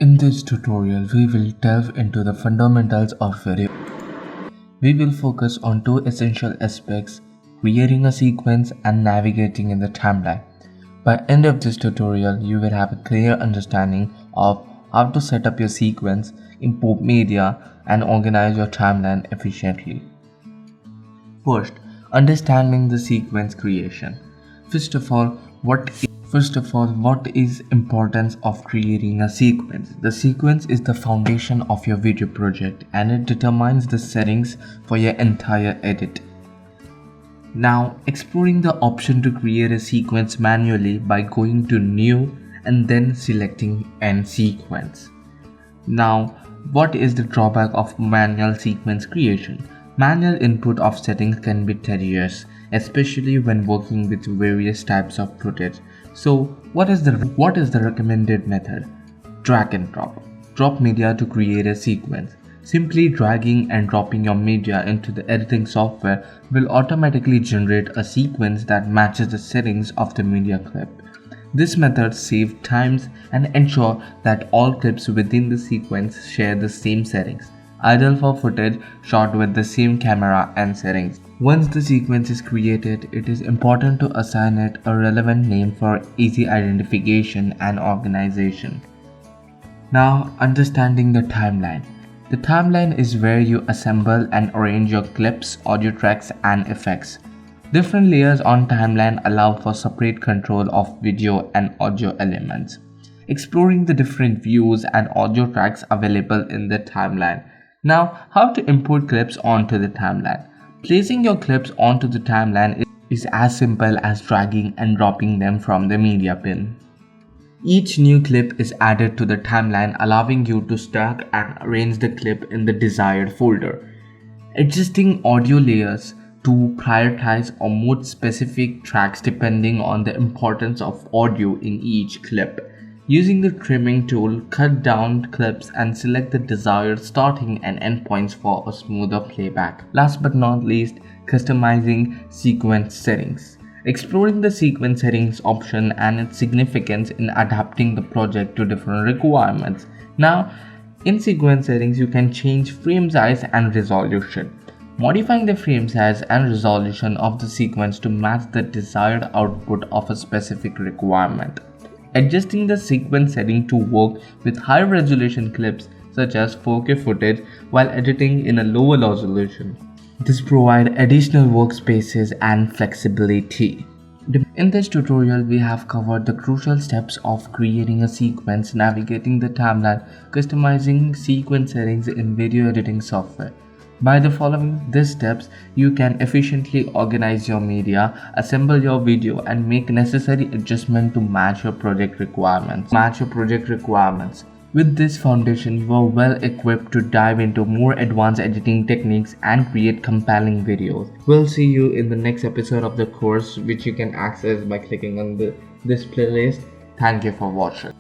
In this tutorial, we will delve into the fundamentals of video. We will focus on two essential aspects: creating a sequence and navigating in the timeline. By end of this tutorial, you will have a clear understanding of how to set up your sequence, import media, and organize your timeline efficiently. First, understanding the sequence creation. First of all, what is importance of creating a sequence? The sequence is the foundation of your video project and it determines the settings for your entire edit. Now, exploring the option to create a sequence manually by going to New and then selecting End Sequence. Now, what is the drawback of manual sequence creation? Manual input of settings can be tedious, especially when working with various types of footage. So, what is the recommended method? Drag and drop. Drop media to create a sequence. Simply dragging and dropping your media into the editing software will automatically generate a sequence that matches the settings of the media clip. This method saves time and ensures that all clips within the sequence share the same settings, ideal for footage shot with the same camera and settings. Once the sequence is created, it is important to assign it a relevant name for easy identification and organization. Now, understanding the timeline. The timeline is where you assemble and arrange your clips, audio tracks, and effects. Different layers on timeline allow for separate control of video and audio elements. Exploring the different views and audio tracks available in the timeline. Now, how to import clips onto the timeline. Placing your clips onto the timeline is as simple as dragging and dropping them from the media bin. Each new clip is added to the timeline, allowing you to stack and arrange the clip in the desired folder. Adjusting audio layers to prioritize or mode specific tracks depending on the importance of audio in each clip. Using the trimming tool, cut down clips and select the desired starting and end points for a smoother playback. Last but not least, customizing sequence settings. Exploring the sequence settings option and its significance in adapting the project to different requirements. Now, in sequence settings, you can change frame size and resolution. Modifying the frame size and resolution of the sequence to match the desired output of a specific requirement. Adjusting the sequence setting to work with high resolution clips such as 4K footage while editing in a lower resolution. This provides additional workspaces and flexibility. In this tutorial, we have covered the crucial steps of creating a sequence, navigating the timeline, customizing sequence settings in video editing software. By following these steps, you can efficiently organize your media, assemble your video, and make necessary adjustments to match your project requirements. With this foundation, you are well equipped to dive into more advanced editing techniques and create compelling videos. We'll see you in the next episode of the course, which you can access by clicking on this playlist. Thank you for watching.